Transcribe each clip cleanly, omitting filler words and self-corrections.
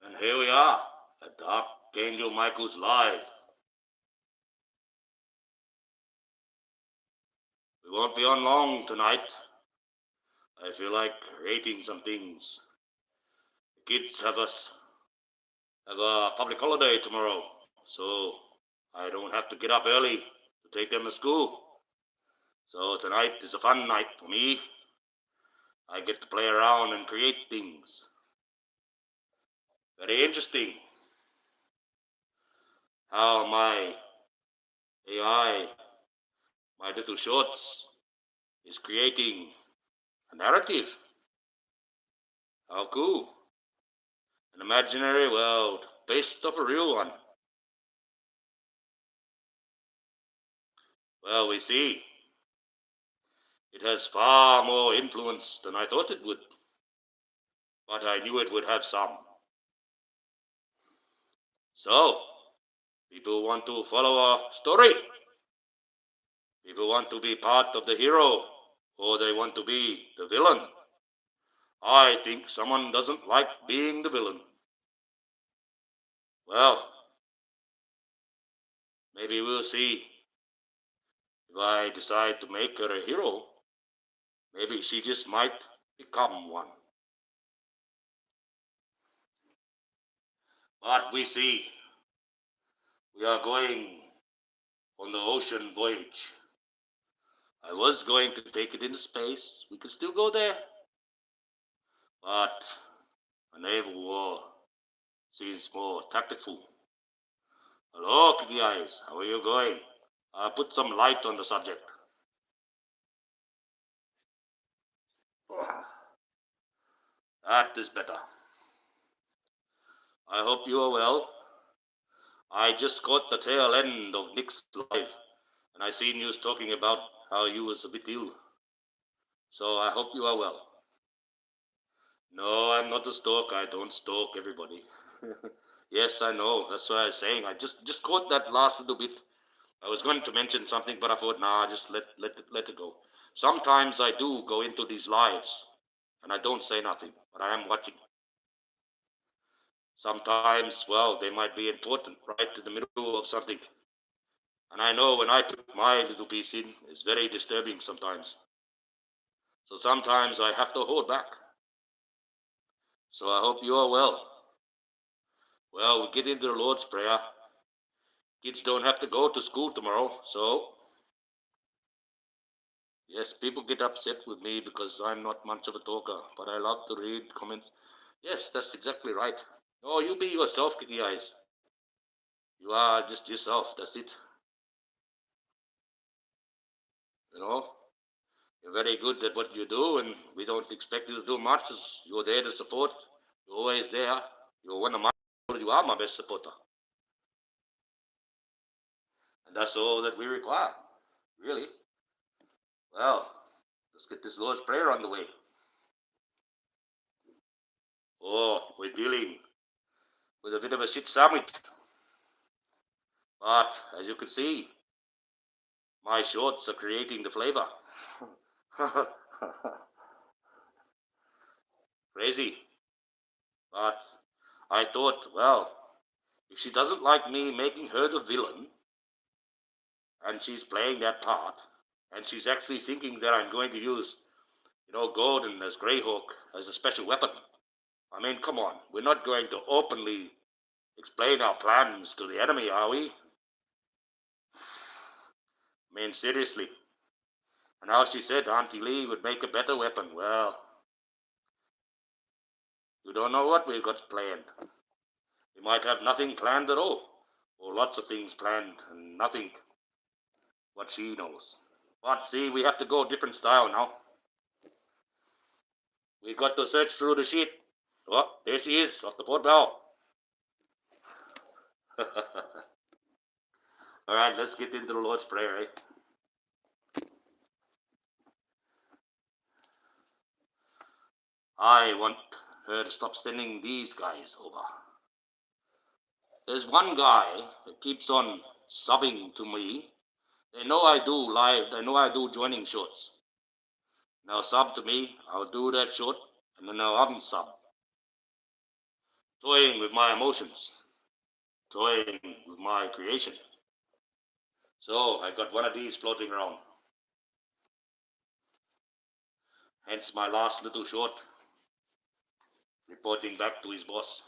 And here we are at Archangel Michael's Live. We won't be on long tonight. I feel like rating some things. The kids have a public holiday tomorrow, so I don't have to get up early to take them to school. So tonight is a fun night for me. I get to play around and create things. Very interesting how my AI, my little shorts, is creating a narrative. How cool. An imaginary world based off a real one. Well, we see. It has far more influence than I thought it would. But I knew it would have some. So, people want to follow a story. People want to be part of the hero, or they want to be the villain. I think someone doesn't like being the villain. Well, maybe we'll see. If I decide to make her a hero, maybe she just might become one. But we see, we are going on the ocean voyage. I was going to take it into space. We could still go there. But a naval war seems more tactful. Hello, Kiki Eyes. How are you going? Put some light on the subject. That is better. I hope you are well. I just caught the tail end of Nick's live, and I seen you talking about how you was a bit ill. So I hope you are well. No, I'm not a stalk. I don't stalk everybody. Yes, I know. That's what I was saying. I just caught that last little bit. I was going to mention something, but I thought, nah, just let it go. Sometimes I do go into these lives, and I don't say nothing, but I am watching. Sometimes, well, they might be important right in the middle of something. And I know when I put my little piece in, it's very disturbing sometimes. So sometimes I have to hold back. So I hope you are well. Well, we get into the Lord's Prayer. Kids don't have to go to school tomorrow, so yes, people get upset with me because I'm not much of a talker, but I love to read comments. Yes, that's exactly right. No, you be yourself, Kitty Eyes. You are just yourself, that's it. You know, you're very good at what you do, and we don't expect you to do much. You're there to support. You're always there. You're one of my, you are my best supporter. And that's all that we require, really. Well, let's get this Lord's Prayer on the way. Oh, we're dealing with a bit of a shit sandwich. But, as you can see, my shorts are creating the flavor. Crazy. But I thought, well, if she doesn't like me making her the villain, and she's playing that part, and she's actually thinking that I'm going to use, Gordon as Greyhawk as a special weapon. I mean, come on, we're not going to openly explain our plans to the enemy, are we? I mean, seriously. And how she said Auntie Lee would make a better weapon. Well, you don't know what we've got planned. We might have nothing planned at all, or lots of things planned and nothing what she knows. But see, we have to go a different style now. We've got to search through the sheet. Oh, there she is, off the port bow. All right, let's get into the Lord's Prayer, eh? I want her to stop sending these guys over. There's one guy that keeps on subbing to me. They know I do live, they know I do joining shorts. Now sub to me, I'll do that short, and then I'll unsub. toying with my emotions, toying with my creation. So I got one of these floating around. Hence my last little short, reporting back to his boss.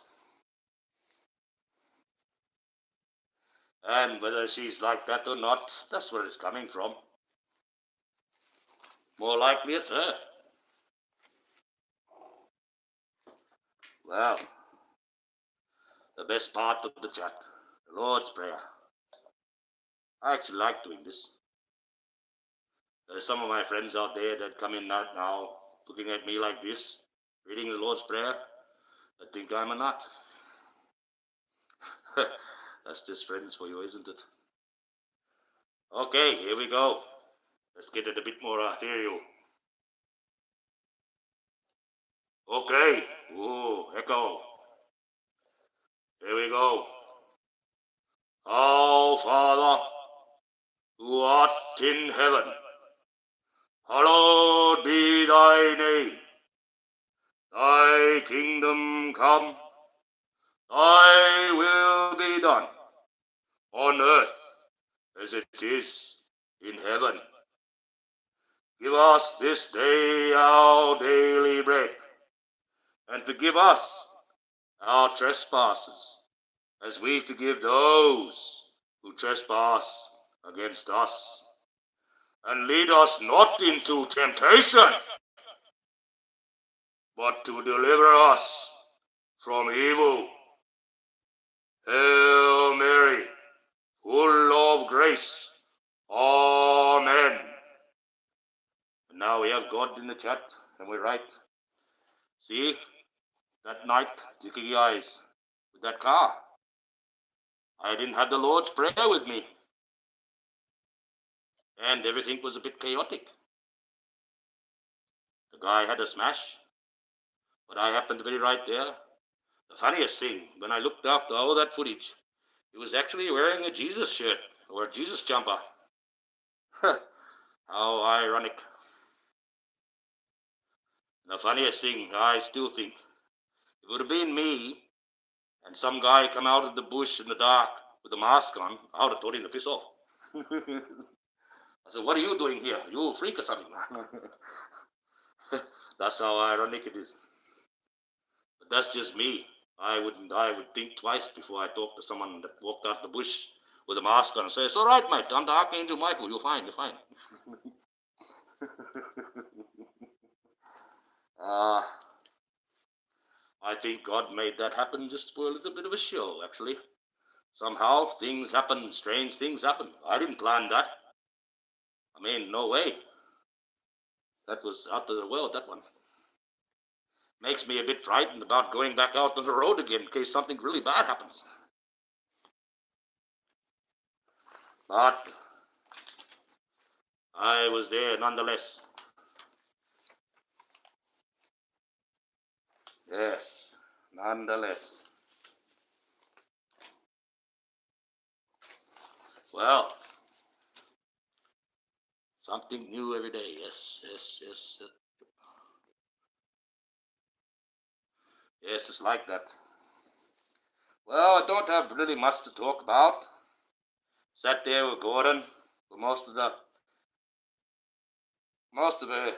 And whether she's like that or not, that's where it's coming from. More likely it's her. Well, the best part of the chat, the Lord's Prayer. I actually like doing this. There's some of my friends out there that come in now looking at me like this, reading the Lord's Prayer, that think I'm a nut. That's just friends for you, isn't it? Okay, here we go. Let's get it a bit more ethereal. Okay. Ooh, echo. Here we go. Our Father, who art in heaven, hallowed be thy name. Thy kingdom come, thy will be done, on earth as it is in heaven. Give us this day our daily bread, and forgive us our trespasses, as we forgive those who trespass against us. And lead us not into temptation, but to deliver us from evil. Hail Mary, full of grace. Amen. And now we have God in the chat, and we write. See, that night, sticky eyes with that car. I didn't have the Lord's Prayer with me. And everything was a bit chaotic. The guy had a smash, but I happened to be right there. The funniest thing, when I looked after all that footage, he was actually wearing a Jesus shirt, or a Jesus jumper. How ironic. And the funniest thing, I still think, if it would have been me, and some guy come out of the bush in the dark with a mask on, I would have told him to piss off. I said, what are you doing here? You a freak or something? That's how ironic it is. But that's just me. I would think twice before I talk to someone that walked out the bush with a mask on and say, it's all right, mate, I'm the Archangel Michael, you're fine. I think God made that happen just for a little bit of a show, actually. Somehow things happen, strange things happen. I didn't plan that. I mean, no way. That was out of the world, that one. Makes me a bit frightened about going back out on the road again in case something really bad happens. But I was there nonetheless. Yes, nonetheless. Well, something new every day. Yes. Yes, it's like that. Well, I don't have really much to talk about. Sat there with Gordon for most of it.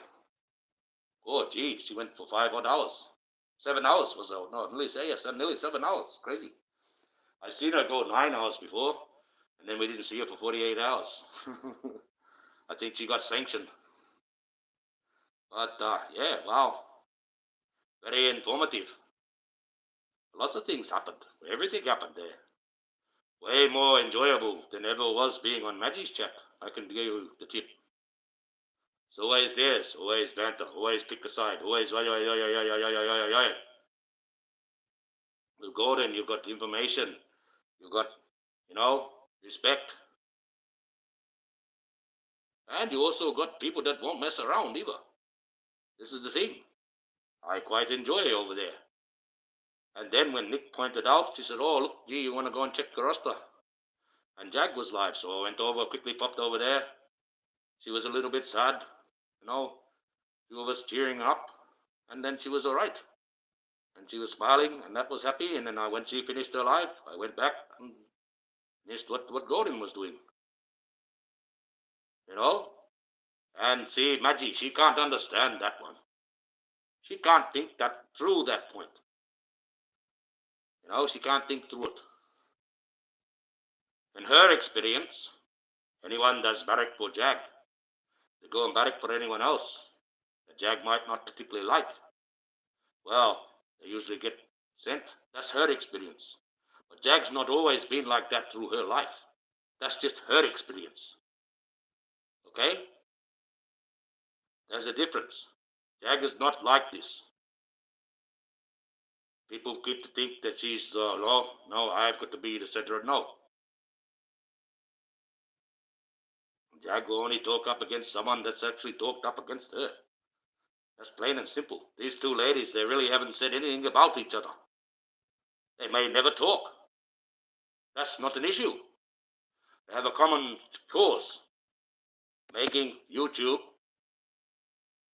Oh, gee, she went for 5 odd hours. 7 hours was out. No, nearly 7 hours. Crazy. I've seen her go 9 hours before, and then we didn't see her for 48 hours. I think she got sanctioned. But, yeah, wow. Very informative. Lots of things happened. Everything happened there. Way more enjoyable than ever was being on Maggie's chat. I can give you the tip. It's always this, always banter, always pick a side, always With Gordon, you've got information, you've got, respect. And you also got people that won't mess around either. This is the thing. I quite enjoy it over there. And then when Nick pointed out, she said, oh, look, gee, you want to go and check the roster? And Jag was live, so I went over, quickly popped over there. She was a little bit sad, few of us cheering up, and then she was all right. And she was smiling, and that was happy. And then when she finished her life, I went back and missed what Gordon was doing. You know? And see, Maggie, she can't understand that one. She can't think that through that point. You know, she can't think through it. In her experience, anyone that's barrack for Jag, they go and barrack for anyone else that Jag might not particularly like. Well, they usually get sent. That's her experience. But Jag's not always been like that through her life. That's just her experience. Okay? There's a difference. Jag is not like this. People get to think that she's the law. No, I've got to be the center. No. Jag will only talk up against someone that's actually talked up against her. That's plain and simple. These two ladies, they really haven't said anything about each other. They may never talk. That's not an issue. They have a common cause, making YouTube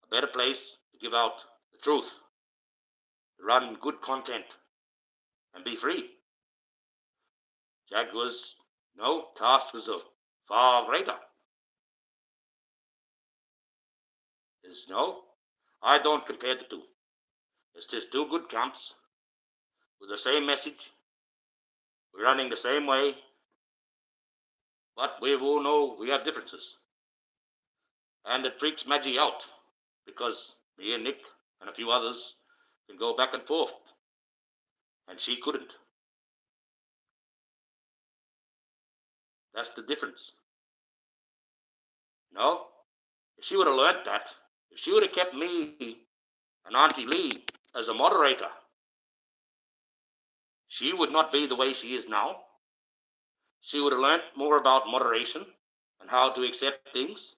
a better place to give out the truth, to run good content, and be free. Jaguar's task is far greater. I don't compare the two. It's just two good camps with the same message. We're running the same way, but we all know we have differences. And it freaks Maggie out because me and Nick and a few others can go back and forth, and she couldn't. That's the difference. No? If she would have learnt that, if she would have kept me and Auntie Lee as a moderator, she would not be the way she is now. She would have learnt more about moderation and how to accept things,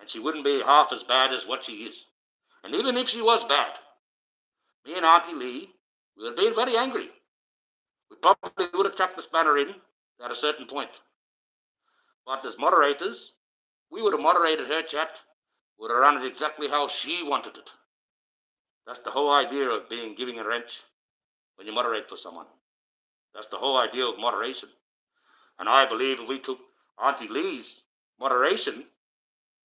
and she wouldn't be half as bad as what she is. And even if she was bad, me and Auntie Lee would have been very angry. We probably would have chucked the spanner in at a certain point. But as moderators, we would have moderated her chat, would have run it exactly how she wanted it. That's the whole idea of giving a wrench when you moderate for someone. That's the whole idea of moderation. And I believe if we took Auntie Lee's moderation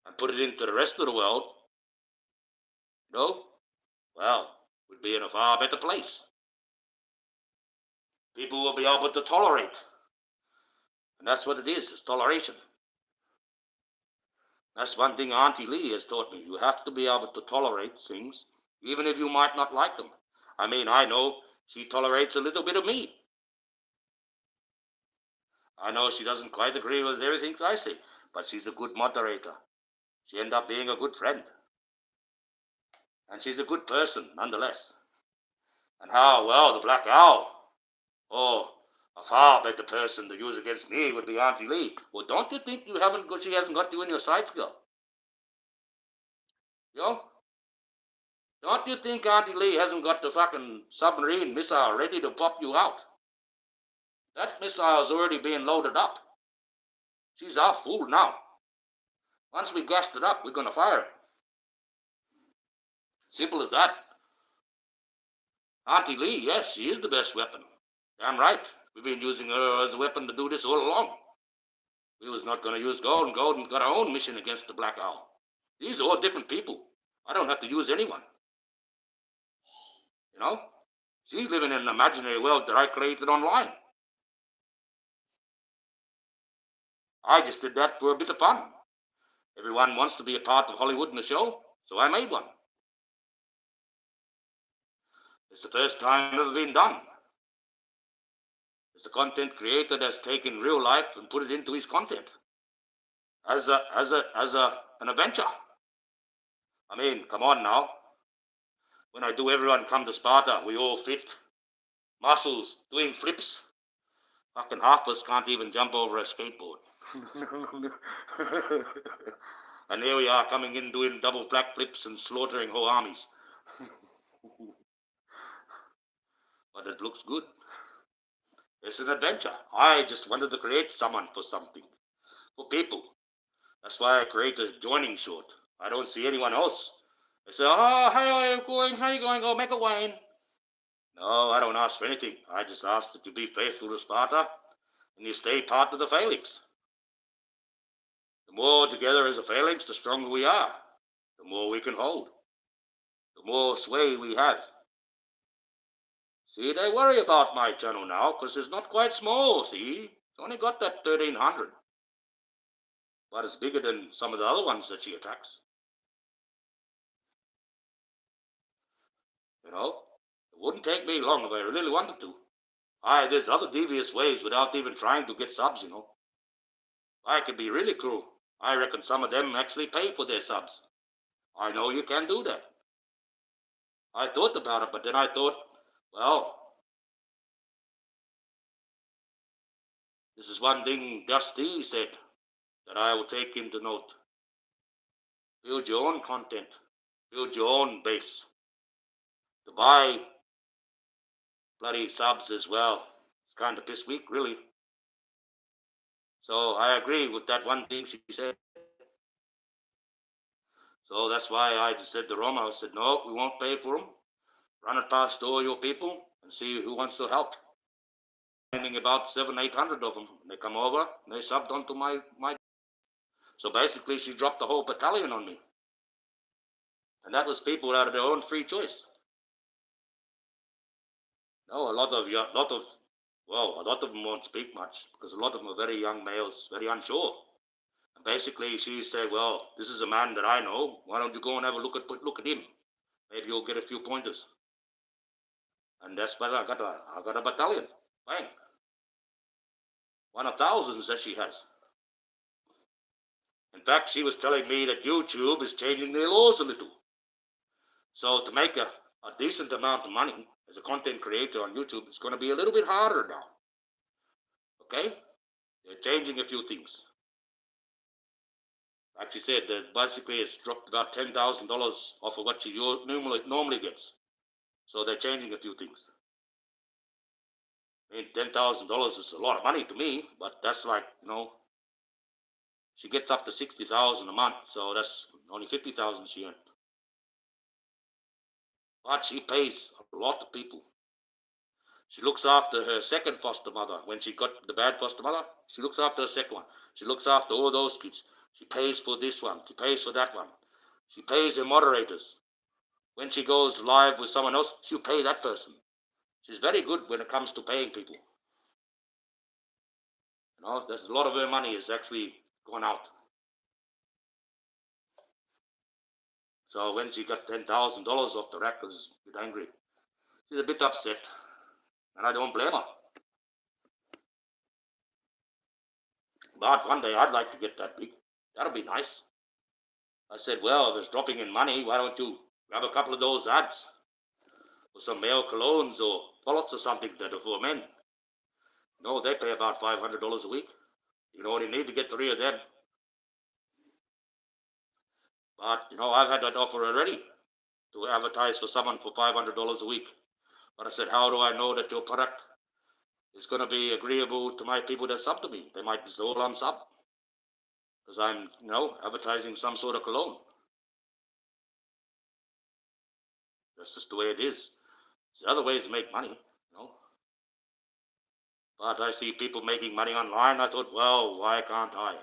and put it into the rest of the world, we'd be in a far better place. People will be able to tolerate. And that's what it is, it's toleration. That's one thing Auntie Lee has taught me. You have to be able to tolerate things, even if you might not like them. I mean, I know she tolerates a little bit of me. I know she doesn't quite agree with everything I say, but she's a good moderator. She ended up being a good friend. And she's a good person, nonetheless. And the Black Owl, a far better person to use against me would be Auntie Lee. Well, don't you think she hasn't got you in your sights, girl? Don't you think Auntie Lee hasn't got the fucking submarine missile ready to pop you out? That missile's already being loaded up. She's our fool now. Once we gassed it up, we're going to fire it. Simple as that. Auntie Lee, yes, she is the best weapon. Damn right. We've been using her as a weapon to do this all along. We was not going to use Golden. Golden's got our own mission against the Black Owl. These are all different people. I don't have to use anyone. She's living in an imaginary world that I created online. I just did that for a bit of fun. Everyone wants to be a part of Hollywood and the show, so I made one. It's the first time ever been done. It's a content creator that's taken real life and put it into his content as an adventure. I mean, come on now. When I do Everyone Come to Sparta, we all fit, muscles, doing flips. Fucking half of us can't even jump over a skateboard. And here we are coming in doing double black flips and slaughtering whole armies. But it looks good. It's an adventure. I just wanted to create someone for something. For people. That's why I created a joining short. I don't see anyone else. They say, how are you going? How are you going? Oh, make a Wayne. No, I don't ask for anything. I just ask that you be faithful to Sparta and you stay part of the phalanx. The more together as a phalanx, the stronger we are. The more we can hold. The more sway we have. See, they worry about my channel now because it's not quite small, see? It's only got that 1,300. But it's bigger than some of the other ones that she attacks. You know? It wouldn't take me long if I really wanted to. There's other devious ways without even trying to get subs, you know. I could be really cruel. I reckon some of them actually pay for their subs. I know you can do that. I thought about it, but then I thought, well, this is one thing Dusty said that I will take into note. Build your own content. Build your own base. To buy bloody subs as well. It's kind of piss weak, really. So I agree with that one thing she said. So that's why I just said to Roma, I said, no, we won't pay for them. Run it past all your people and see who wants to help. Finding about 700-800 of them. They come over and they subbed onto my. So basically she dropped the whole battalion on me. And that was people out of their own free choice. No, a lot of them won't speak much because a lot of them are very young males, very unsure. And basically she said, well, this is a man that I know. Why don't you go and have a look at him? Maybe you'll get a few pointers. And that's what I got a battalion. Bang. One of thousands that she has. In fact, she was telling me that YouTube is changing their laws a little. So to make a decent amount of money as a content creator on YouTube, it's going to be a little bit harder now. Okay? They're changing a few things. Like she said, that basically it's dropped about $10,000 off of what she normally gets. So they're changing a few things. I mean, $10,000 is a lot of money to me, but that's like, you know, she gets up to $60,000 a month, so that's only $50,000 she earned. But she pays a lot of people. She looks after her second foster mother. When she got the bad foster mother, she looks after her second one. She looks after all those kids. She pays for this one. She pays for that one. She pays her moderators. When she goes live with someone else, she'll pay that person. She's very good when it comes to paying people. You know, there's a lot of her money is actually gone out. So when she got $10,000 off the rack, I was a bit angry. She's a bit upset, and I don't blame her. But one day I'd like to get that big. That'll be nice. I said, well, if it's dropping in money, why don't you grab a couple of those ads for some male colognes or pellets or something that are for men? No, they pay about $500 a week. You only need to get 3 of them. But, you know, I've had that offer already to advertise for someone for $500 a week. But I said, how do I know that your product is going to be agreeable to my people that sub to me? They might just all unsub because I'm, you know, advertising some sort of cologne. That's just the way it is. There's other ways to make money, you know. But I see people making money online. I thought, well, why can't I?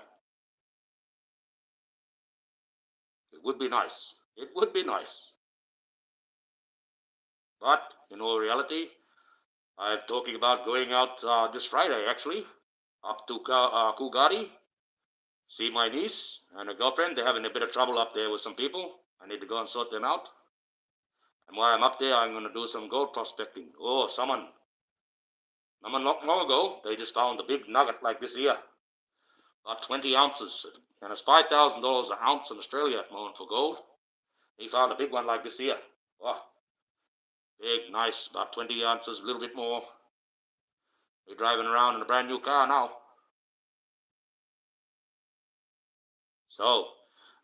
It would be nice. It would be nice. But in all reality, I'm talking about going out this Friday, actually, up to Coolgardie, see my niece and her girlfriend. They're having a bit of trouble up there with some people. I need to go and sort them out. And while I'm up there, I'm going to do some gold prospecting. Oh, someone not long ago, they just found a big nugget like this here, about 20 ounces. And it's $5,000 an ounce in Australia at the moment for gold. He found a big one like this here. Oh, big, nice, about 20 ounces, a little bit more. We're driving around in a brand new car now. So,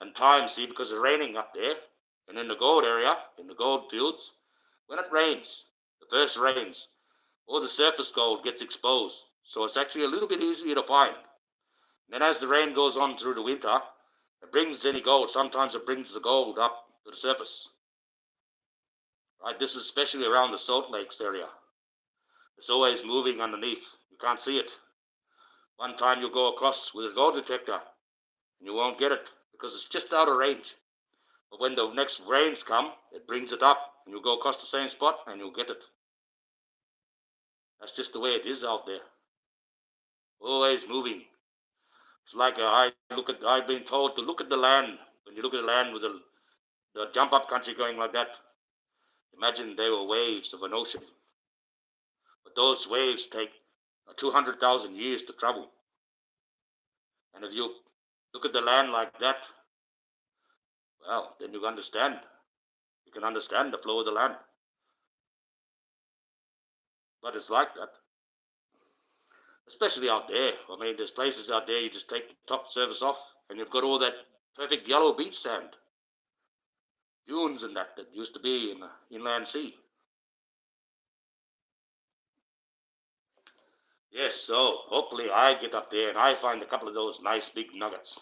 and time, see, because it's raining up there, and in the gold area, in the gold fields, when it rains, the first rains, all the surface gold gets exposed. So it's actually a little bit easier to find. And then as the rain goes on through the winter, it brings any gold. Sometimes it brings the gold up to the surface. Right, this is especially around the Salt Lakes area. It's always moving underneath. You can't see it. One time you'll go across with a gold detector and you won't get it because it's just out of range. But when the next rains come, it brings it up and you'll go across the same spot and you'll get it. That's just the way it is out there. Always moving. It's like I've been told to look at the land. When you look at the land with the jump up country going like that, imagine they were waves of an ocean. But those waves take 200,000 years to travel. And if you look at the land like that, well, then you understand. You can understand the flow of the land. But it's like that. Especially out there. I mean, there's places out there you just take the top surface off and you've got all that perfect yellow beach sand. Dunes and that used to be in the inland sea. Yes, so hopefully I get up there and I find a couple of those nice big nuggets.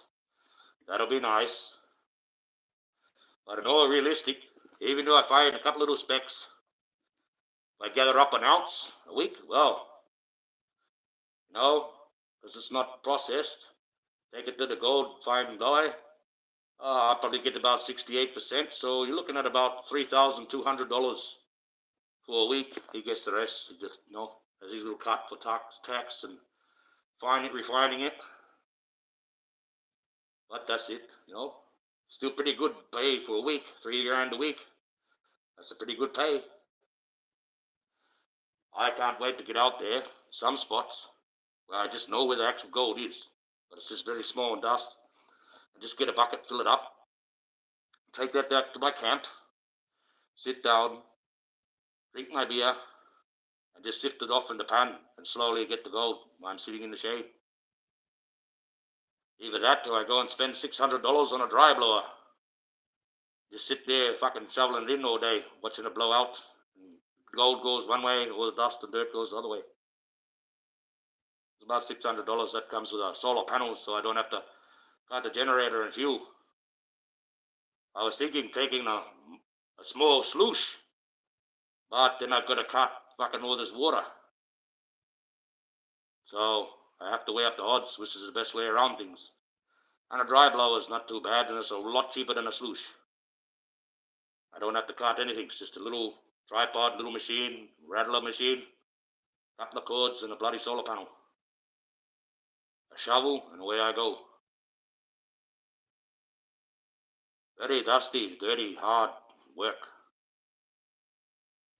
That'll be nice. But in all realistic, even though I find a couple of those specks, if I gather up an ounce a week, well, no, because it's not processed. Take it to the gold fine dye. I'll probably get about 68%. So you're looking at about $3,200 for a week. He gets the rest. He just, as his little cut for tax and refining it. But that's it, Still pretty good pay for a week. $3,000 a week. That's a pretty good pay. I can't wait to get out there. Some spots where I just know where the actual gold is, but it's just very small and dust. And just get a bucket, fill it up, take that back to my camp, sit down, drink my beer, and just sift it off in the pan and slowly get the gold while I'm sitting in the shade. Either that or I go and spend $600 on a dry blower. Just sit there fucking shoveling it in all day, watching it blow out. Gold goes one way, all the dust and dirt goes the other way. It's about $600. That comes with a solar panel, so I don't have to cut the generator and fuel. I was thinking taking a small sluice, but then I've got to cut fucking all this water. So I have to weigh up the odds, which is the best way around things. And a dry blower is not too bad, and it's a lot cheaper than a sluice. I don't have to cut anything. It's just a little tripod, little machine, rattler machine, couple of cords, and a bloody solar panel. A shovel, and away I go. Very dusty, dirty, hard work.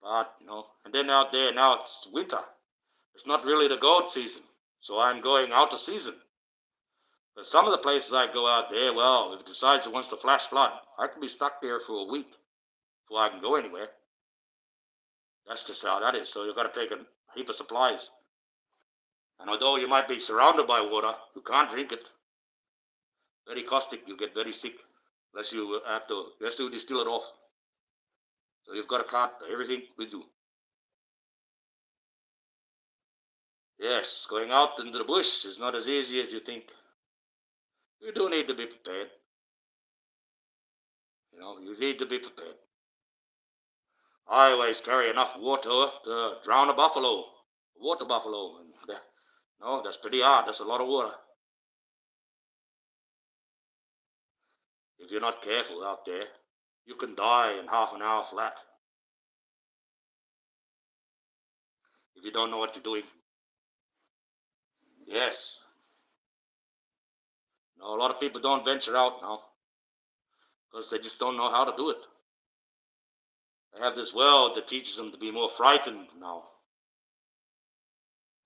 But, and then out there, now it's winter. It's not really the gold season, so I'm going out of season. But some of the places I go out there, well, if it decides it wants to flash flood, I can be stuck there for a week before I can go anywhere. That's just how that is. So you've got to take a heap of supplies. And although you might be surrounded by water, you can't drink it. Very caustic, you get very sick unless you distill it off. So you've got to cart everything with you. Yes, going out into the bush is not as easy as you think. You do need to be prepared. You need to be prepared. I always carry enough water to drown a water buffalo. And that's pretty hard. That's a lot of water. If you're not careful out there, you can die in half an hour flat. If you don't know what you're doing. Yes. A lot of people don't venture out now because they just don't know how to do it. They have this world that teaches them to be more frightened now.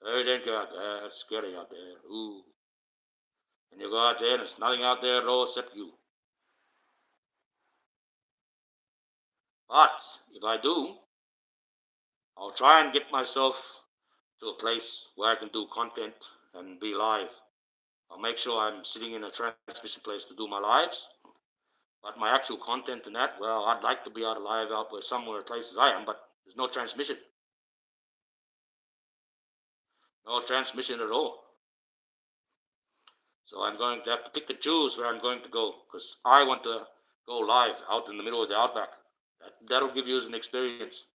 Everything out there, it's scary out there. Ooh. And you go out there and there's nothing out there at all except you. But if I do, I'll try and get myself to a place where I can do content and be live. I'll make sure I'm sitting in a transmission place to do my lives. But my actual content and that, well, I'd like to be out live out where somewhere places I am, but there's no transmission. No transmission at all. So I'm going to have to pick and choose where I'm going to go because I want to go live out in the middle of the outback. That'll give you as an experience.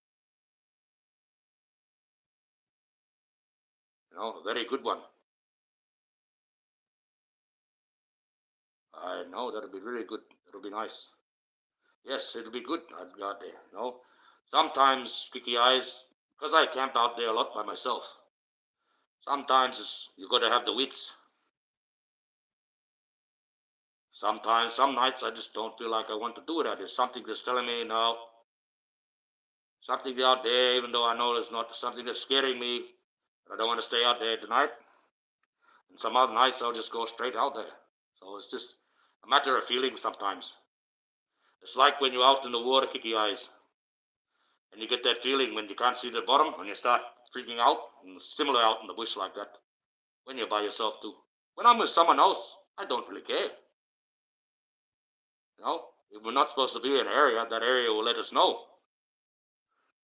A very good one. I know that'll be really good. That'll be nice. Yes, it'll be good. I'd go out there. Sometimes, Kiki Eyes, because I camp out there a lot by myself. Sometimes you got to have the wits. Sometimes, some nights I just don't feel like I want to do it. There's something that's telling me, no, something out there, even though I know there's not something that's scaring me. I don't want to stay out there tonight. And some other nights I'll just go straight out there. So it's just a matter of feeling sometimes. It's like when you're out in the water, Kiki Eyes, and you get that feeling when you can't see the bottom, when you start freaking out, and similar out in the bush like that. When you're by yourself too. When I'm with someone else, I don't really care. If we're not supposed to be in an area, that area will let us know.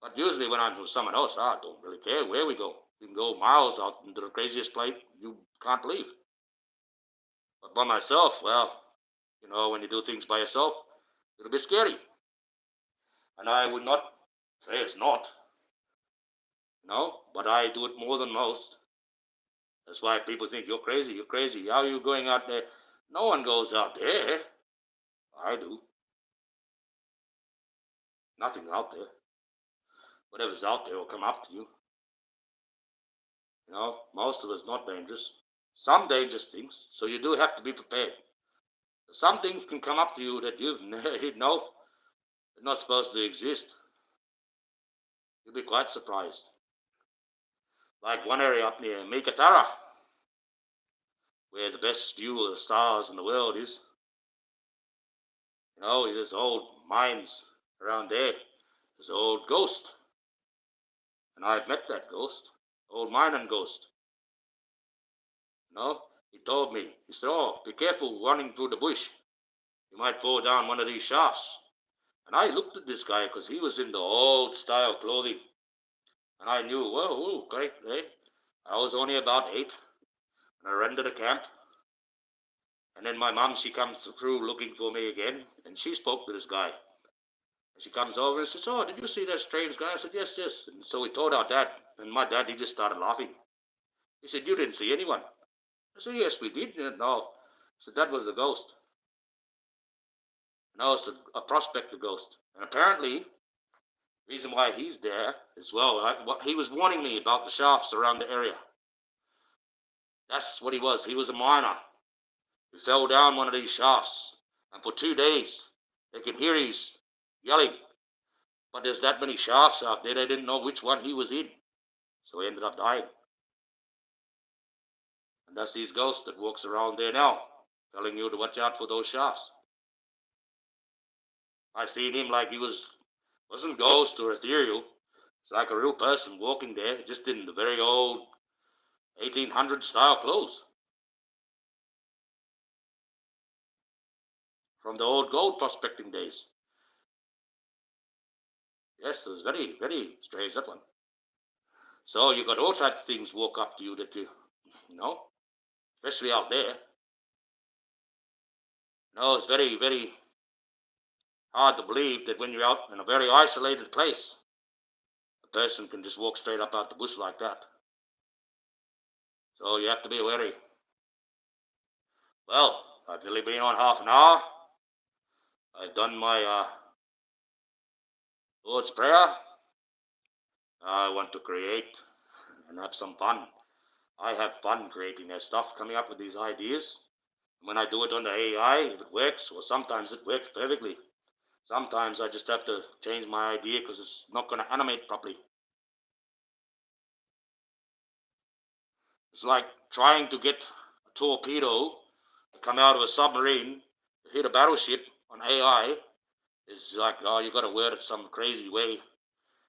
But usually when I'm with someone else, I don't really care where we go. We can go miles out into the craziest place you can't believe. But by myself, well, when you do things by yourself, it'll be scary. And I would not say it's not, but I do it more than most. That's why people think you're crazy. You're crazy. How are you going out there? No one goes out there. I do. Nothing out there. Whatever's out there will come up to you. Most of it's not dangerous. Some dangerous things, so you do have to be prepared. Some things can come up to you that you know they're not supposed to exist. You'll be quite surprised. Like one area up near Mikatara, where the best view of the stars in the world is. There's old mines around there. There's an old ghost. And I've met that ghost, old mining ghost. He told me, he said, oh, be careful running through the bush. You might fall down one of these shafts. And I looked at this guy because he was in the old style clothing. And I knew, well, great, eh? I was only about 8. And I ran to the camp. And then my mom, she comes through looking for me again. And she spoke to this guy. And she comes over and says, oh, did you see that strange guy? I said, yes, yes. And so we told our dad. And my dad, he just started laughing. He said, you didn't see anyone. I said, yes, we did. No. I said, that was the ghost. No, it's a prospector ghost. And apparently, the reason why he's there as well, he was warning me about the shafts around the area. That's what he was. He was a miner. He fell down one of these shafts. And for 2 days, they could hear he's yelling. But there's that many shafts out there, they didn't know which one he was in. So he ended up dying. And that's his ghost that walks around there now, telling you to watch out for those shafts. I seen him like he wasn't ghost or ethereal. It's like a real person walking there, just in the very old 1800 style clothes. From the old gold prospecting days. Yes, it was very, very strange, that one. So you got all types of things walk up to you that especially out there. It's very, very hard to believe that when you're out in a very isolated place, a person can just walk straight up out the bush like that. So you have to be wary. Well, I've really been on half an hour. I've done my Lord's Prayer. I want to create and have some fun. I have fun creating that stuff, coming up with these ideas. When I do it on the AI, if it works, or sometimes it works perfectly. Sometimes I just have to change my idea because it's not going to animate properly. It's like trying to get a torpedo to come out of a submarine to hit a battleship on AI. It's like, oh, you got to word it some crazy way.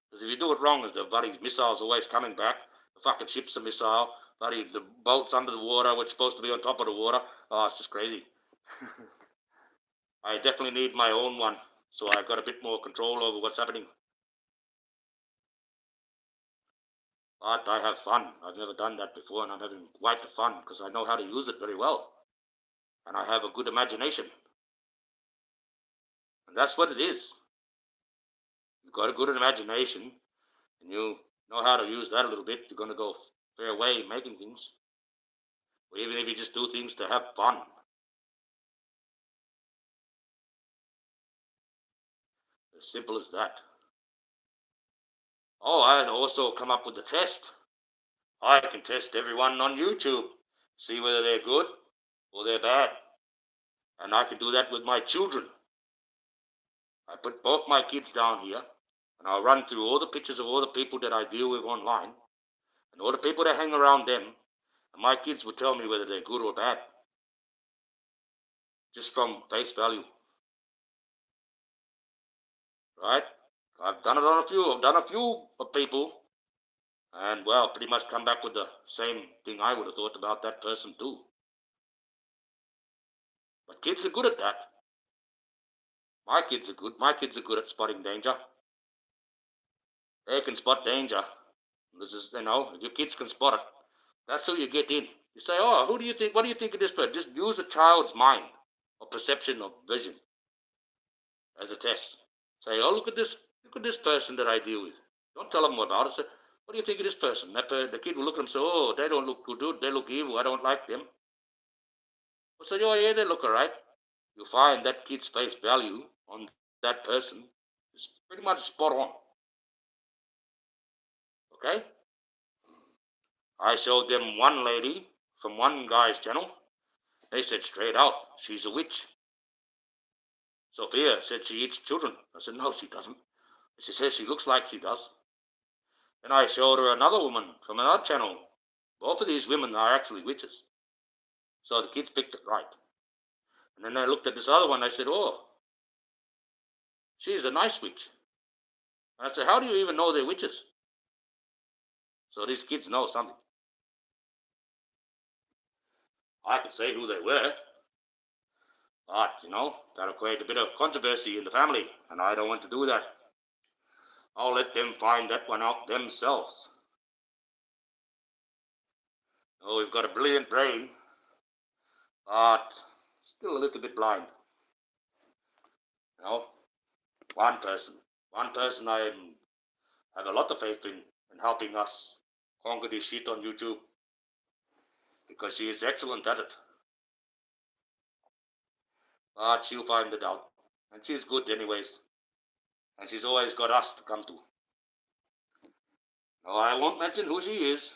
Because if you do it wrong, the bloody missile's always coming back. The fucking ship's a missile. Bloody the boat's under the water, which is supposed to be on top of the water. Oh, it's just crazy. I definitely need my own one, so I've got a bit more control over what's happening. But I have fun. I've never done that before, and I'm having quite the fun because I know how to use it very well. And I have a good imagination. And that's what it is. you've got a good imagination, and you know how to use that a little bit, you're going to go a fair way making things. Or even if you just do things to have fun. As simple as that. Oh, I also come up with a test. I can test everyone on YouTube, see whether they're good or they're bad. And I can do that with my children. I put both my kids down here, and I'll run through all the pictures of all the people that I deal with online, and all the people that hang around them, and my kids will tell me whether they're good or bad. Just from face value. Right? I've done a few people, and well, pretty much come back with the same thing I would have thought about that person too. But kids are good at that. My kids are good. My kids are good at spotting danger. They can spot danger. This is, if your kids can spot it, that's who you get in. You say, oh, who do you think? What do you think of this person? Just use a child's mind or perception of vision as a test. Say, oh, look at this person that I deal with. Don't tell them about it. Say, what do you think of this person? The kid will look at them and say, oh, they don't look good. They look evil. I don't like them. I'll say, oh, yeah, they look all right. You'll find that kid's face value on that person is pretty much spot on. Okay? I showed them one lady from one guy's channel. They said straight out, she's a witch. Sophia said she eats children. I said, no, she doesn't. She says she looks like she does. Then I showed her another woman from another channel. Both of these women are actually witches. So the kids picked it right. And then I looked at this other one. I said, oh, she's a nice witch. And I said, how do you even know they're witches? So these kids know something. I could say who they were. But, that'll create a bit of controversy in the family. And I don't want to do that. I'll let them find that one out themselves. Oh, we've got a brilliant brain, but still a little bit blind. One person I have a lot of faith in helping us conquer this shit on YouTube, because she is excellent at it. But she'll find it out, and she's good anyways, and she's always got us to come to. No, I won't mention who she is.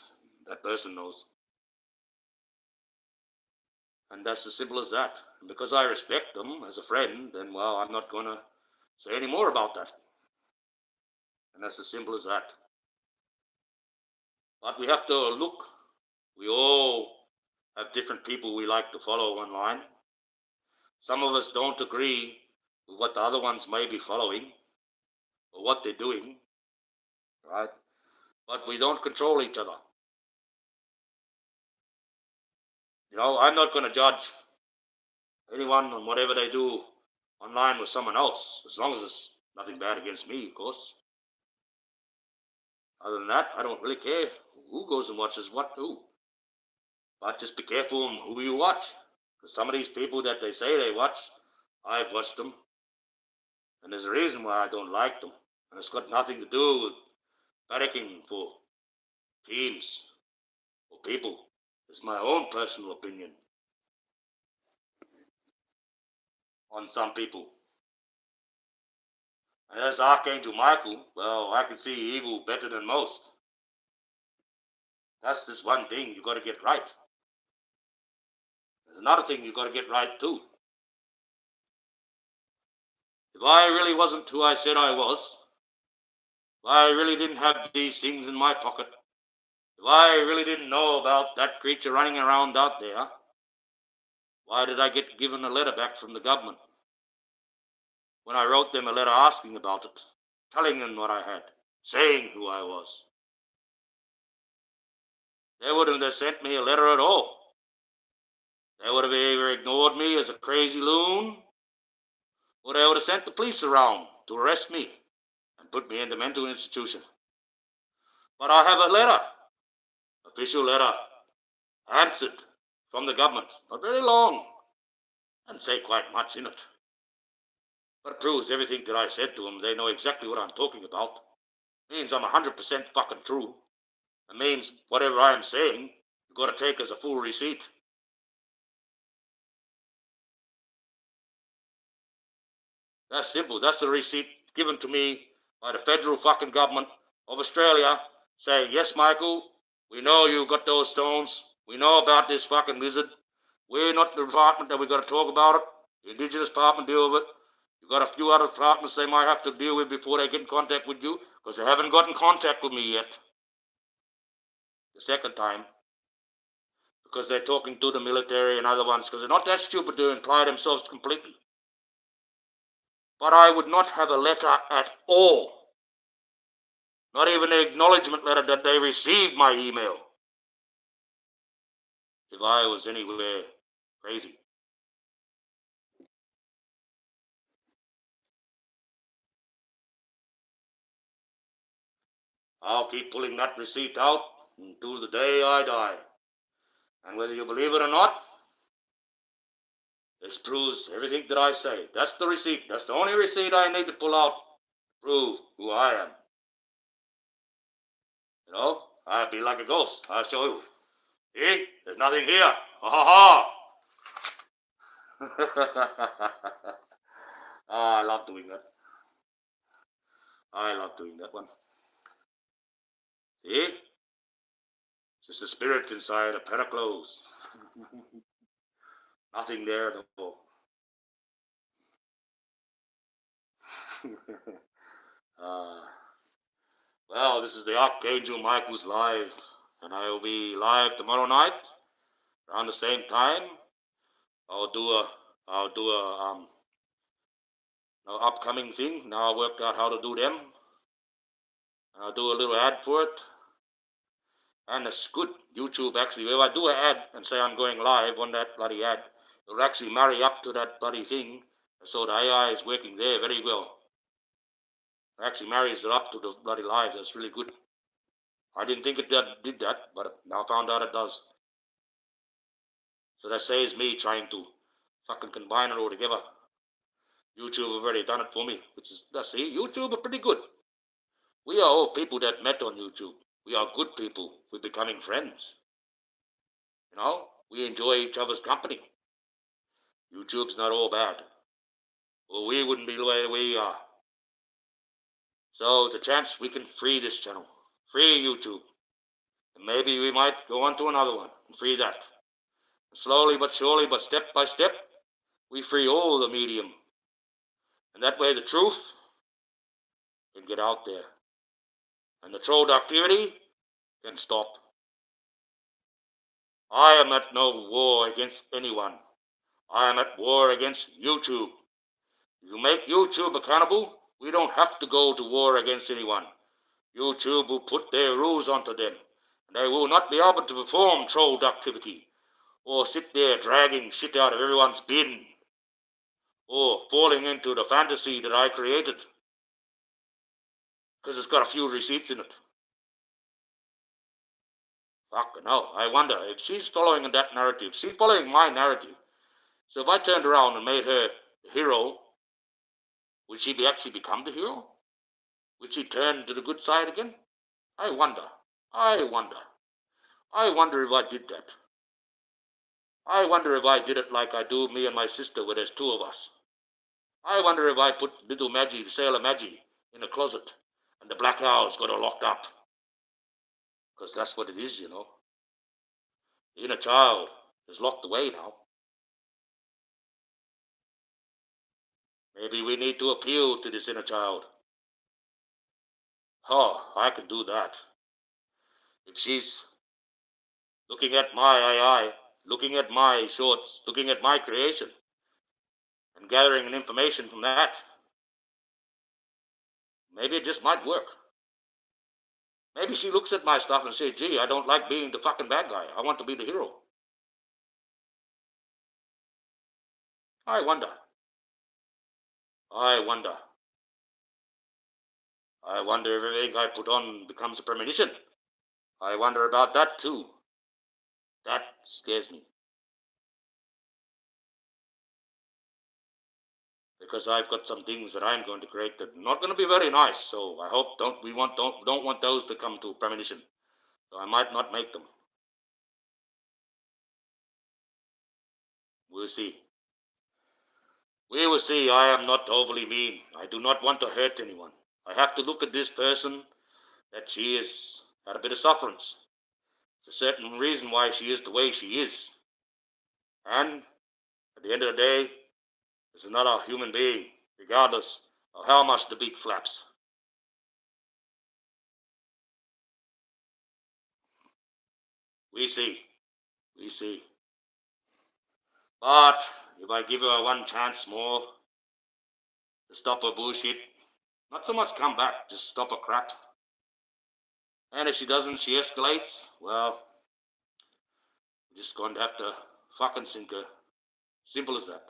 That person knows. And that's as simple as that. And because I respect them as a friend, then, well, I'm not going to say any more about that. And that's as simple as that. But we have to look. We all have different people we like to follow online. Some of us don't agree with what the other ones may be following or what they're doing, right? But we don't control each other. I'm not going to judge anyone on whatever they do online with someone else, as long as it's nothing bad against me, of course. Other than that, I don't really care who goes and watches what who. But just be careful on who you watch. Because some of these people that they say they watch, I've watched them. And there's a reason why I don't like them. And it's got nothing to do with panicking for teams or people. It's my own personal opinion on some people. And as Archangel Michael, well, I can see evil better than most. That's just one thing you got to get right. There's another thing you got to get right too. If I really wasn't who I said I was, if I really didn't have these things in my pocket, if I really didn't know about that creature running around out there, why did I get given a letter back from the government? When I wrote them a letter asking about it, telling them what I had, saying who I was. They wouldn't have sent me a letter at all. They would have either ignored me as a crazy loon, or they would have sent the police around to arrest me and put me in the mental institution. But I have a letter, official letter, answered from the government. Not very long, and say quite much in it. But it proves everything that I said to them. They know exactly what I'm talking about. It means I'm 100% fucking true. It means whatever I'm saying, you've got to take as a full receipt. That's simple. That's the receipt given to me by the federal fucking government of Australia saying, yes, Michael, we know you got those stones. We know about this fucking lizard. We're not the department that we got to talk about it. The Indigenous department deal with it. You've got a few other departments they might have to deal with before they get in contact with you, because they haven't got in contact with me yet. The second time, because they're talking to the military and other ones, because they're not that stupid to imply themselves completely. But I would not have a letter at all. Not even an acknowledgement letter that they received my email. If I was anywhere crazy. I'll keep pulling that receipt out until the day I die. And whether you believe it or not, this proves everything that I say. That's the receipt. That's the only receipt I need to pull out to prove who I am. You know, I'd be like a ghost. I'll show you. See? There's nothing here. Ha ha ha. I love doing that. I love doing that one. See? Just a spirit inside a pair of clothes. Nothing there at all. Well, this is the Archangel Michael's live, and I will be live tomorrow night around the same time. I'll do a upcoming thing. Now I worked out how to do them. And I'll do a little ad for it. And it's good. YouTube actually, if I do an ad and say I'm going live on that bloody ad, it'll actually marry up to that bloody thing. So the AI is working there very well. It actually marries it up to the bloody live. That's really good. I didn't think it did that, but now I found out it does. So that saves me trying to fucking combine it all together. YouTube have already done it for me, which is, let's see, YouTube are pretty good. We are all people that met on YouTube. We are good people. We're becoming friends. You know, we enjoy each other's company. YouTube's not all bad. Well, we wouldn't be the way we are. So it's a chance we can free this channel. Free YouTube. And maybe we might go on to another one and free that. And slowly but surely, but step by step, we free all the medium. And that way the truth can get out there. And the troll activity can stop. I am at no war against anyone. I am at war against YouTube. If you make YouTube accountable, we don't have to go to war against anyone. YouTube will put their rules onto them, and they will not be able to perform troll activity, or sit there dragging shit out of everyone's bin, or falling into the fantasy that I created, because it's got a few receipts in it. Fuck no, I wonder if she's following that narrative. She's following my narrative. So if I turned around and made her the hero, would she actually become the hero? Would she turn to the good side again? I wonder. I wonder. I wonder if I did that. I wonder if I did it like I do me and my sister, where there's two of us. I wonder if I put little Maggie, Sailor Maggie, in a closet, and the black house got her locked up. Because that's what it is, you know. The inner child is locked away now. Maybe we need to appeal to this inner child. Oh, I can do that. If she's looking at my AI, looking at my shorts, looking at my creation, and gathering information from that, maybe it just might work. Maybe she looks at my stuff and says, gee, I don't like being the fucking bad guy. I want to be the hero. I wonder. I wonder. I wonder if everything I put on becomes a premonition. I wonder about that too. That scares me. because I've got some things that I'm going to create that are not going to be very nice. So I hope don't want those to come to premonition. So I might not make them. We'll see. We will see. I am not overly mean. I do not want to hurt anyone. I have to look at this person that she has had a bit of sufferance. There's a certain reason why she is the way she is. And at the end of the day, there's another human being, regardless of how much the beak flaps. We see. We see. But if I give her one chance more to stop her bullshit, not so much come back, just stop her crap. And if she doesn't, she escalates, well, we're just going to have to fucking sink her. Simple as that.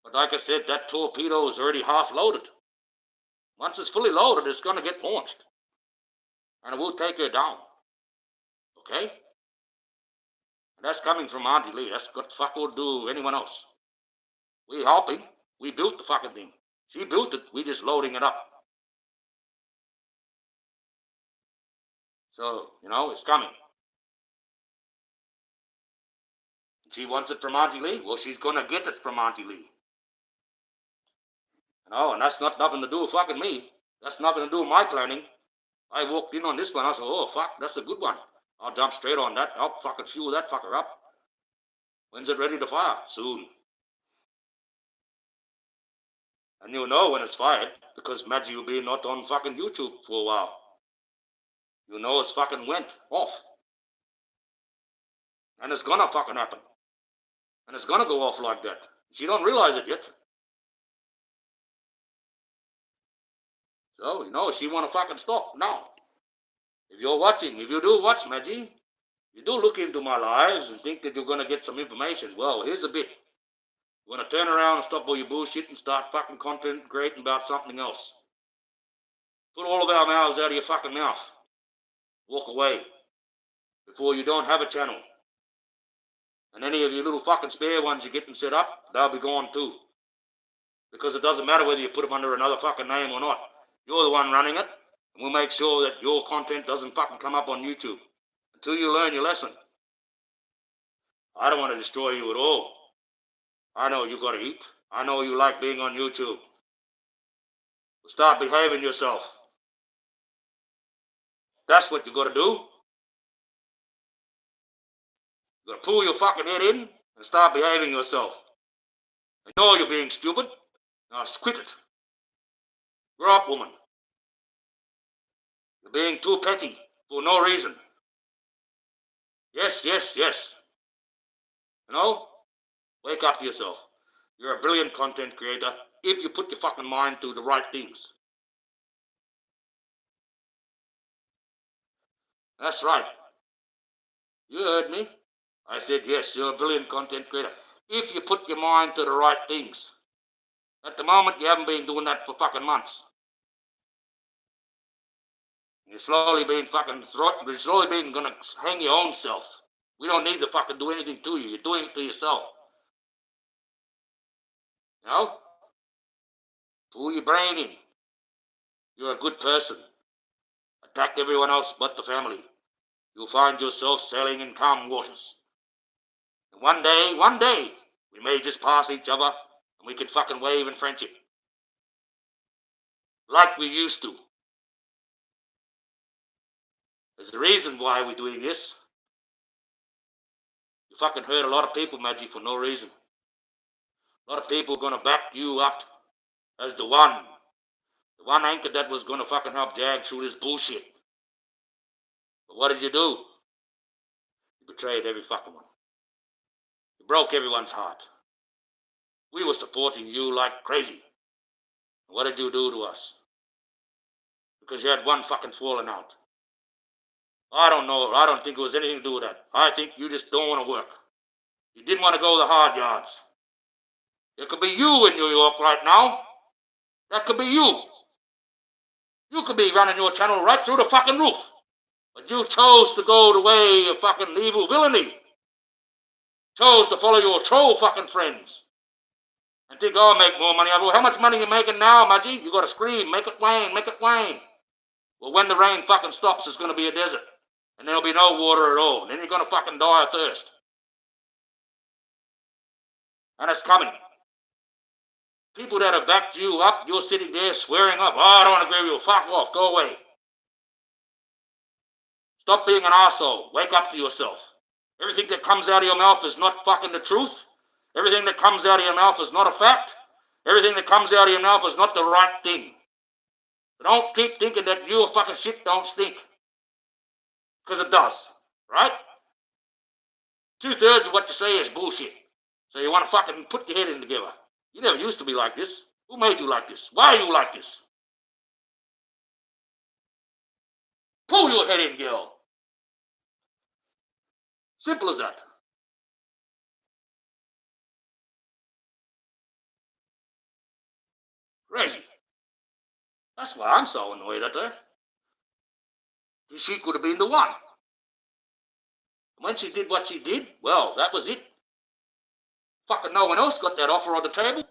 But like I said, that torpedo is already half loaded. Once it's fully loaded, it's going to get launched. And it will take her down. Okay? And that's coming from Auntie Lee. That's got fuck all to do with anyone else. We helping. We built the fucking thing. She built it. We just loading it up. So, it's coming. She wants it from Auntie Lee. Well, she's going to get it from Auntie Lee. And that's not nothing to do with fucking me. That's nothing to do with my planning. I walked in on this one. I said, oh, fuck, that's a good one. I'll jump straight on that. I'll fucking fuel that fucker up. When's it ready to fire? Soon. And you'll know when it's fired, because Maggie will be not on fucking YouTube for a while. You know it's fucking went off. And it's gonna fucking happen. And it's gonna go off like that. She don't realize it yet. So, she wanna fucking stop now. If you're watching, if you do watch Maggie, you do look into my lives and think that you're gonna get some information. Well, here's a bit. You want to turn around and stop all your bullshit and start fucking content creating about something else. Put all of our mouths out of your fucking mouth. Walk away. Before you don't have a channel. And any of your little fucking spare ones you're getting set up, they'll be gone too. Because it doesn't matter whether you put them under another fucking name or not. You're the one running it. And we'll make sure that your content doesn't fucking come up on YouTube. Until you learn your lesson. I don't want to destroy you at all. I know you gotta eat. I know you like being on YouTube. But start behaving yourself. That's what you gotta do. You gotta pull your fucking head in and start behaving yourself. I know you're being stupid. Now quit it. Grow up, woman. You're being too petty for no reason. Yes. Wake up to yourself. You're a brilliant content creator if you put your fucking mind to the right things. That's right. You heard me. I said, yes, you're a brilliant content creator if you put your mind to the right things. At the moment, you haven't been doing that for fucking months. You're slowly being gonna hang your own self. We don't need to fucking do anything to you. You're doing it to yourself. Pull your brain in. You're a good person. Attack everyone else but the family. You'll find yourself sailing in calm waters. And one day, we may just pass each other and we can fucking wave in friendship. Like we used to. There's a reason why we're doing this. You fucking hurt a lot of people, Maggie, for no reason. A lot of people are going to back you up as the one anchor that was going to fucking help Jag through this bullshit. But what did you do? You betrayed every fucking one. You broke everyone's heart. We were supporting you like crazy. And what did you do to us? Because you had one fucking falling out. I don't know. I don't think it was anything to do with that. I think you just don't want to work. You didn't want to go the hard yards. It could be you in New York right now. That could be you. You could be running your channel right through the fucking roof. But you chose to go the way of fucking evil villainy. Chose to follow your troll fucking friends. and think, oh, I'll make more money. Well, how much money are you making now, Mudgy? You got to scream, make it wane, make it wane. Well, when the rain fucking stops, it's going to be a desert. And there'll be no water at all. And then you're going to fucking die of thirst. And it's coming. People that have backed you up, you're sitting there swearing off. Oh, I don't agree with you. Fuck off. Go away. Stop being an asshole. Wake up to yourself. Everything that comes out of your mouth is not fucking the truth. Everything that comes out of your mouth is not a fact. Everything that comes out of your mouth is not the right thing. But don't keep thinking that your fucking shit don't stink. Because it does. Right? 2/3 of what you say is bullshit. So you want to fucking put your head in together. You never used to be like this. Who made you like this? Why are you like this? Pull your head in, girl. Simple as that. Crazy. That's why I'm so annoyed at her. She could have been the one. When she did what she did, well, that was it. Fucking no one else got that offer on the table.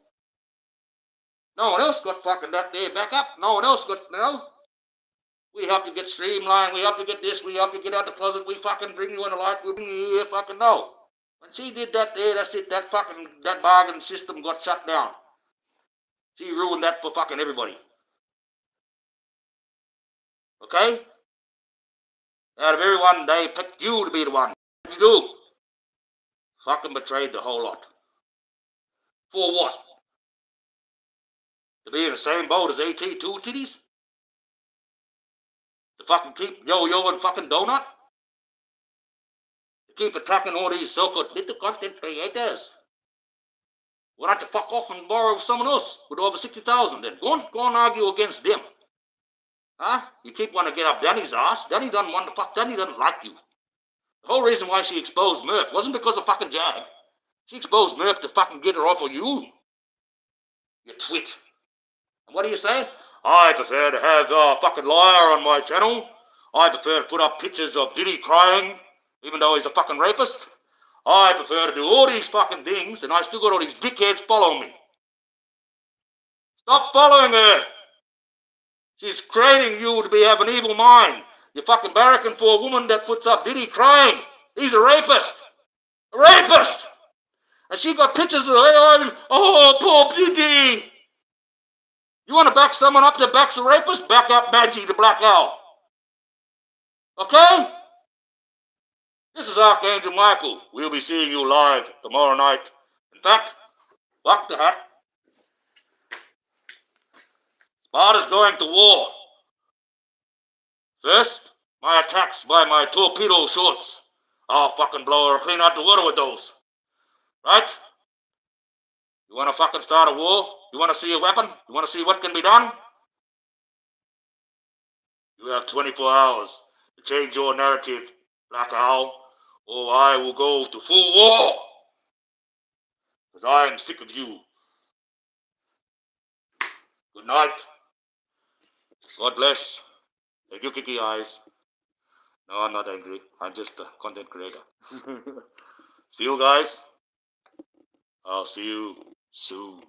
No one else got fucking that there back up. No one else got, we help you get streamlined, we help you get this, we help you get out the closet, we fucking bring you in the light, we bring you here, fucking no. When she did that there, that's it, that bargain system got shut down. She ruined that for fucking everybody. Okay? Out of everyone, they picked you to be the one. What did you do? Fucking betrayed the whole lot. For what? To be in the same boat as AT Two Titties? To fucking keep yo-yoing fucking donut? To keep attacking all these so-called little content creators? Why don't you fuck off and borrow someone else with over 60,000 then? Go and argue against them. Huh? You keep wanting to get up Danny's ass. Danny doesn't want to fuck. Danny doesn't like you. The whole reason why she exposed Murph wasn't because of fucking Jag. She exposed Murph to fucking get her off of you. You twit. And what do you say? I prefer to have a fucking liar on my channel. I prefer to put up pictures of Diddy crying, even though he's a fucking rapist. I prefer to do all these fucking things, and I still got all these dickheads following me. Stop following her. She's creating you to be have an evil mind. You're fucking barracking for a woman that puts up Diddy crying. He's a rapist. A rapist! And she got pictures of her. Oh, poor Diddy. You want to back someone up that backs a rapist? Back up Maggie the Black Owl. Okay? This is Archangel Michael. We'll be seeing you live tomorrow night. In fact, fuck the hat. Sparta's going to war. First, my attacks by my torpedo shorts. I'll fucking blow her clean out the water with those. Right? You want to fucking start a war? You want to see a weapon? You want to see what can be done? You have 24 hours to change your narrative, Black Owl, or I will go to full war. Because I am sick of you. Good night. God bless. Thank you, Kiki Eyes. No, I'm not angry. I'm just a content creator. See you guys. I'll see you soon.